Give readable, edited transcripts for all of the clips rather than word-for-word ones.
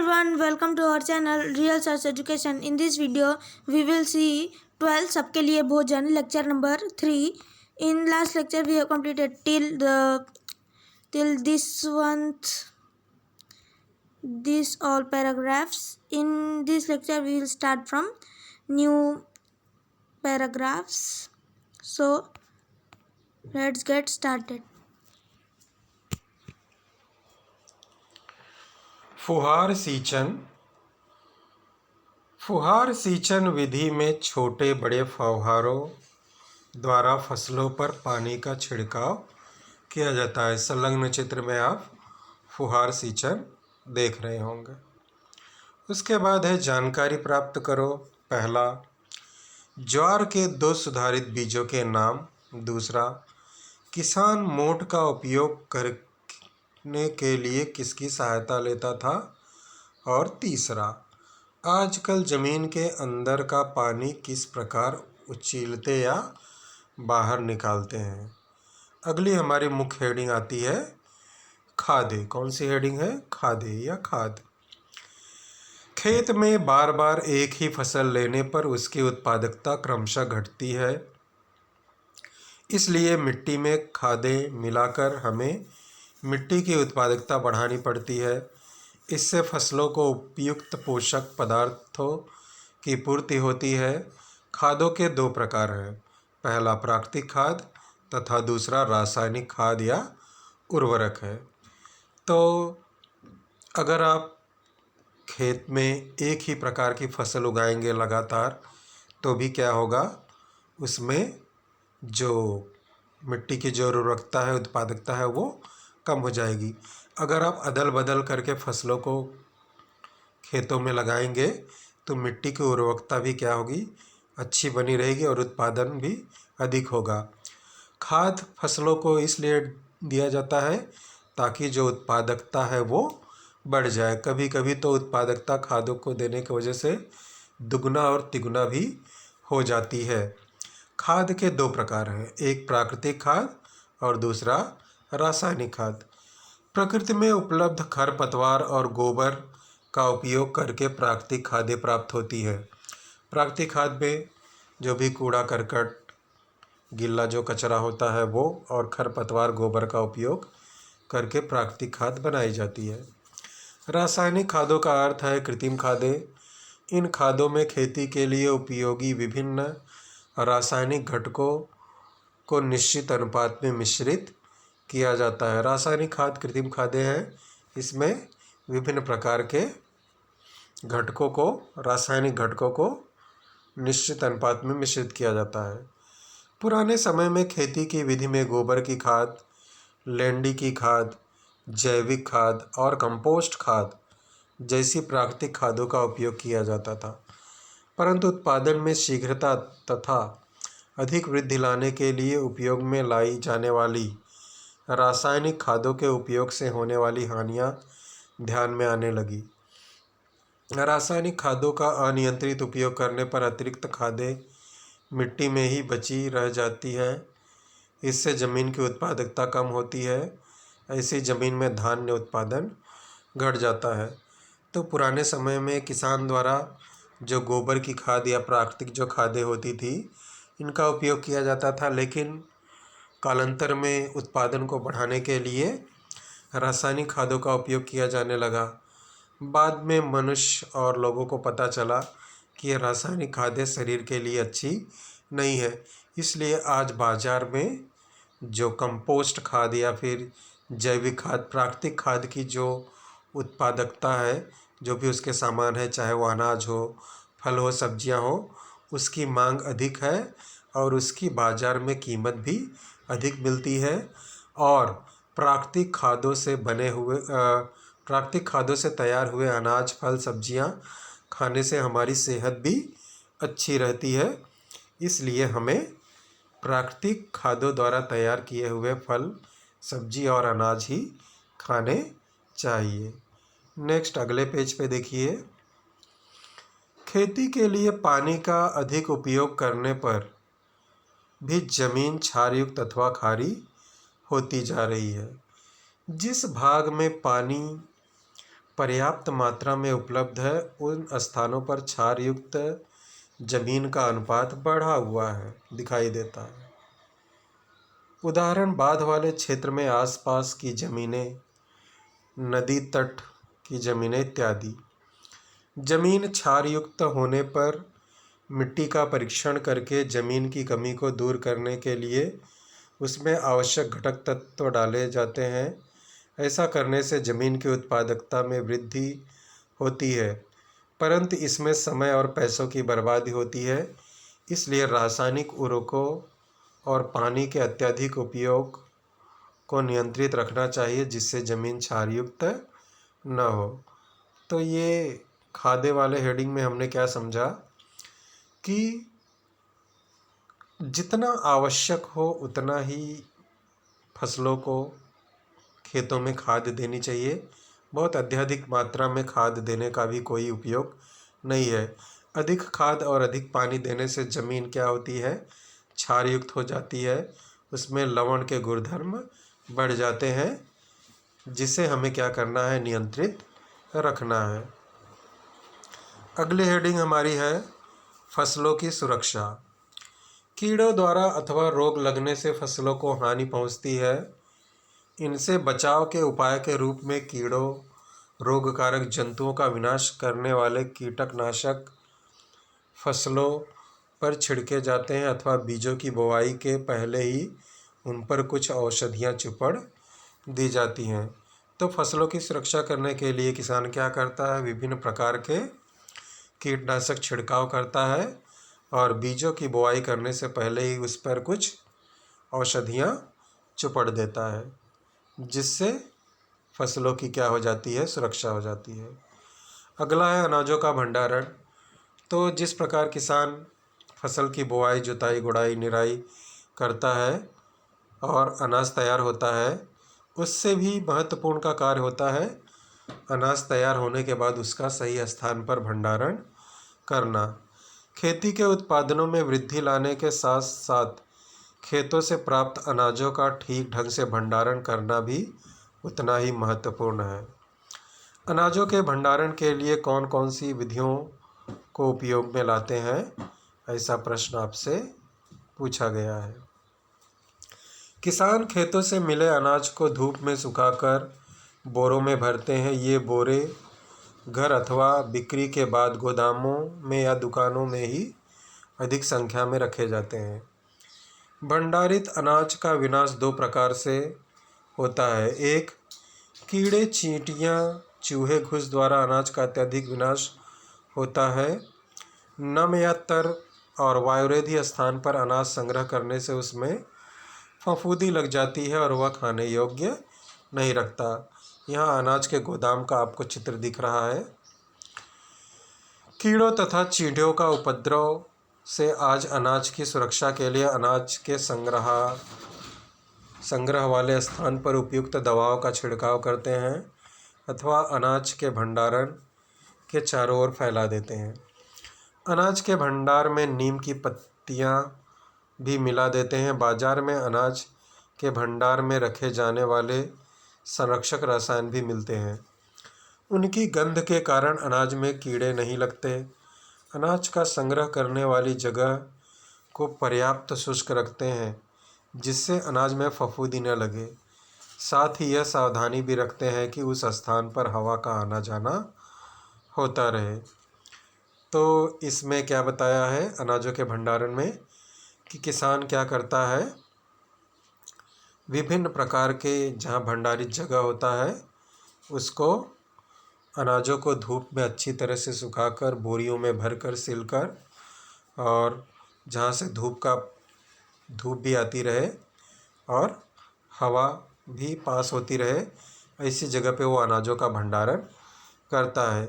everyone, welcome to our channel Real Search Education. In this video, we will see 12 सबके लिए भोजन lecture number 3. In last lecture, we have completed till this all paragraphs. In this lecture, we will start from new paragraphs. So, let's get started. फुहार सींचन विधि में छोटे बड़े फव्वारों द्वारा फसलों पर पानी का छिड़काव किया जाता है। संलग्न चित्र में आप फुहार सींचन देख रहे होंगे। उसके बाद है जानकारी प्राप्त करो। पहला, ज्वार के 2 सुधारित बीजों के नाम। दूसरा, किसान मोट का उपयोग करने के लिए किसकी सहायता लेता था। और तीसरा, आजकल ज़मीन के अंदर का पानी किस प्रकार उछीलते या बाहर निकालते हैं। अगली हमारी मुख्य हेडिंग आती है खादे। कौन सी हेडिंग है? खादे या खाद। खेत में बार बार एक ही फसल लेने पर उसकी उत्पादकता क्रमशः घटती है। इसलिए मिट्टी में खादें मिलाकर हमें मिट्टी की उत्पादकता बढ़ानी पड़ती है। इससे फसलों को उपयुक्त पोषक पदार्थों की पूर्ति होती है। खादों के 2 प्रकार हैं। पहला प्राकृतिक खाद तथा दूसरा रासायनिक खाद या उर्वरक है। तो अगर आप खेत में एक ही प्रकार की फसल उगाएंगे लगातार, तो भी क्या होगा, उसमें जो मिट्टी की जो उर्वरकता है, उत्पादकता है, वो कम हो जाएगी। अगर आप अदल बदल करके फसलों को खेतों में लगाएंगे तो मिट्टी की उर्वरकता भी क्या होगी, अच्छी बनी रहेगी और उत्पादन भी अधिक होगा। खाद फसलों को इसलिए दिया जाता है ताकि जो उत्पादकता है वो बढ़ जाए। कभी कभी तो उत्पादकता खादों को देने की वजह से दुगना और तिगुना भी हो जाती है। खाद के 2 प्रकार हैं, एक प्राकृतिक खाद और दूसरा रासायनिक खाद। प्रकृति में उपलब्ध खरपतवार और गोबर का उपयोग करके प्राकृतिक खादें प्राप्त होती है। प्राकृतिक खाद में जो भी कूड़ा करकट, गीला जो कचरा होता है वो, और खरपतवार गोबर का उपयोग करके प्राकृतिक खाद बनाई जाती है। रासायनिक खादों का अर्थ है कृत्रिम खादें। इन खादों में खेती के लिए उपयोगी विभिन्न रासायनिक घटकों को निश्चित अनुपात में मिश्रित किया जाता है। रासायनिक खाद कृत्रिम खादें हैं। इसमें विभिन्न प्रकार के घटकों को, रासायनिक घटकों को निश्चित अनुपात में मिश्रित किया जाता है। पुराने समय में खेती की विधि में गोबर की खाद, लेंडी की खाद, जैविक खाद और कंपोस्ट खाद जैसी प्राकृतिक खादों का उपयोग किया जाता था। परंतु उत्पादन में शीघ्रता तथा अधिक वृद्धि लाने के लिए उपयोग में लाई जाने वाली रासायनिक खादों के उपयोग से होने वाली हानियां ध्यान में आने लगी। रासायनिक खादों का अनियंत्रित उपयोग करने पर अतिरिक्त खादें मिट्टी में ही बची रह जाती है। इससे ज़मीन की उत्पादकता कम होती है। ऐसी ज़मीन में धान्य उत्पादन घट जाता है। तो पुराने समय में किसान द्वारा जो गोबर की खाद या प्राकृतिक जो खादें होती थी, इनका उपयोग किया जाता था, लेकिन कालांतर में उत्पादन को बढ़ाने के लिए रासायनिक खादों का उपयोग किया जाने लगा। बाद में मनुष्य और लोगों को पता चला कि ये रासायनिक खादें शरीर के लिए अच्छी नहीं है। इसलिए आज बाज़ार में जो कंपोस्ट खाद या फिर जैविक खाद, प्राकृतिक खाद की जो उत्पादकता है, जो भी उसके सामान है, चाहे वो अनाज हो, फल हो, सब्जियां हो, उसकी मांग अधिक है और उसकी बाज़ार में कीमत भी अधिक मिलती है। और प्राकृतिक खादों से तैयार हुए अनाज, फल, सब्जियां खाने से हमारी सेहत भी अच्छी रहती है। इसलिए हमें प्राकृतिक खादों द्वारा तैयार किए हुए फल, सब्जी और अनाज ही खाने चाहिए। नेक्स्ट अगले पेज पे देखिए। खेती के लिए पानी का अधिक उपयोग करने पर भी जमीन क्षारयुक्त अथवा खारी होती जा रही है। जिस भाग में पानी पर्याप्त मात्रा में उपलब्ध है उन स्थानों पर क्षार युक्त जमीन का अनुपात बढ़ा हुआ है दिखाई देता है। उदाहरण बाढ़ वाले क्षेत्र में आसपास की ज़मीनें, नदी तट की ज़मीनें इत्यादि। जमीन क्षार युक्त होने पर मिट्टी का परीक्षण करके ज़मीन की कमी को दूर करने के लिए उसमें आवश्यक घटक तत्व डाले जाते हैं। ऐसा करने से ज़मीन की उत्पादकता में वृद्धि होती है, परंतु इसमें समय और पैसों की बर्बादी होती है। इसलिए रासायनिक उर्वरकों और पानी के अत्यधिक उपयोग को नियंत्रित रखना चाहिए, जिससे ज़मीन क्षारयुक्त न हो। तो ये खादे वाले हेडिंग में हमने क्या समझा कि जितना आवश्यक हो उतना ही फसलों को खेतों में खाद देनी चाहिए। बहुत अत्यधिक मात्रा में खाद देने का भी कोई उपयोग नहीं है। अधिक खाद और अधिक पानी देने से ज़मीन क्या होती है, क्षारयुक्त हो जाती है, उसमें लवण के गुणधर्म बढ़ जाते हैं, जिसे हमें क्या करना है, नियंत्रित रखना है। अगली हेडिंग हमारी है फसलों की सुरक्षा। कीड़ों द्वारा अथवा रोग लगने से फसलों को हानि पहुंचती है। इनसे बचाव के उपाय के रूप में कीड़ों, रोगकारक जंतुओं का विनाश करने वाले कीटनाशक फसलों पर छिड़के जाते हैं अथवा बीजों की बुवाई के पहले ही उन पर कुछ औषधियाँ चिपड़ दी जाती हैं। तो फसलों की सुरक्षा करने के लिए किसान क्या करता है, विभिन्न प्रकार के कीटनाशक छिड़काव करता है और बीजों की बुवाई करने से पहले ही उस पर कुछ औषधियाँ चिपड़ देता है, जिससे फसलों की क्या हो जाती है, सुरक्षा हो जाती है। अगला है अनाजों का भंडारण। तो जिस प्रकार किसान फसल की बुआई, जुताई, गुड़ाई, निराई करता है और अनाज तैयार होता है, उससे भी महत्वपूर्ण का कार्य होता है अनाज तैयार होने के बाद उसका सही स्थान पर भंडारण करना। खेती के उत्पादनों में वृद्धि लाने के साथ साथ खेतों से प्राप्त अनाजों का ठीक ढंग से भंडारण करना भी उतना ही महत्वपूर्ण है। अनाजों के भंडारण के लिए कौन कौन सी विधियों को उपयोग में लाते हैं, ऐसा प्रश्न आपसे पूछा गया है। किसान खेतों से मिले अनाज को धूप में सुखाकर बोरों में भरते हैं। ये बोरे घर अथवा बिक्री के बाद गोदामों में या दुकानों में ही अधिक संख्या में रखे जाते हैं। भंडारित अनाज का विनाश दो प्रकार से होता है। एक, कीड़े, चींटियाँ, चूहे, घुस द्वारा अनाज का अत्यधिक विनाश होता है। नम या तर और वायुरोधी स्थान पर अनाज संग्रह करने से उसमें फफूंदी लग जाती है और वह खाने योग्य नहीं रखता। यहाँ अनाज के गोदाम का आपको चित्र दिख रहा है। कीड़ों तथा चींटियों का उपद्रव से आज अनाज की सुरक्षा के लिए अनाज के संग्रह वाले स्थान पर उपयुक्त दवाओं का छिड़काव करते हैं अथवा अनाज के भंडारण के चारों ओर फैला देते हैं। अनाज के भंडार में नीम की पत्तियां भी मिला देते हैं। बाजार में अनाज के भंडार में रखे जाने वाले संरक्षक रसायन भी मिलते हैं। उनकी गंध के कारण अनाज में कीड़े नहीं लगते। अनाज का संग्रह करने वाली जगह को पर्याप्त शुष्क रखते हैं, जिससे अनाज में फफूंदी न लगे। साथ ही यह सावधानी भी रखते हैं कि उस स्थान पर हवा का आना जाना होता रहे। तो इसमें क्या बताया है अनाजों के भंडारण में कि किसान क्या करता है, विभिन्न प्रकार के जहाँ भंडारित जगह होता है उसको अनाजों को धूप में अच्छी तरह से सुखाकर बोरियों में भरकर सिलकर, और जहाँ से धूप भी आती रहे और हवा भी पास होती रहे, ऐसी जगह पे वो अनाजों का भंडारण करता है।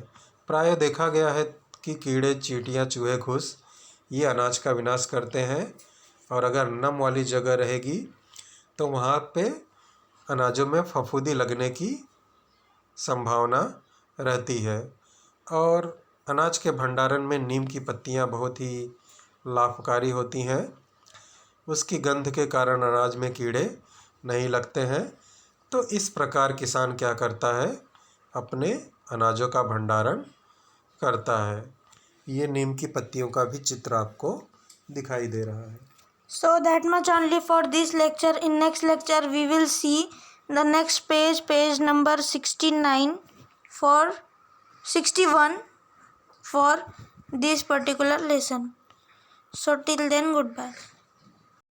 प्रायः देखा गया है कि कीड़े, चींटियाँ, चूहे, घुस ये अनाज का विनाश करते हैं, और अगर नम वाली जगह रहेगी तो वहाँ पे अनाजों में फफूंदी लगने की संभावना रहती है। और अनाज के भंडारण में नीम की पत्तियाँ बहुत ही लाभकारी होती हैं। उसकी गंध के कारण अनाज में कीड़े नहीं लगते हैं। तो इस प्रकार किसान क्या करता है, अपने अनाजों का भंडारण करता है। ये नीम की पत्तियों का भी चित्र आपको दिखाई दे रहा है। So that much only for this lecture. In next lecture we will see the next page number 69 for 61 for this particular lesson. So till then, goodbye.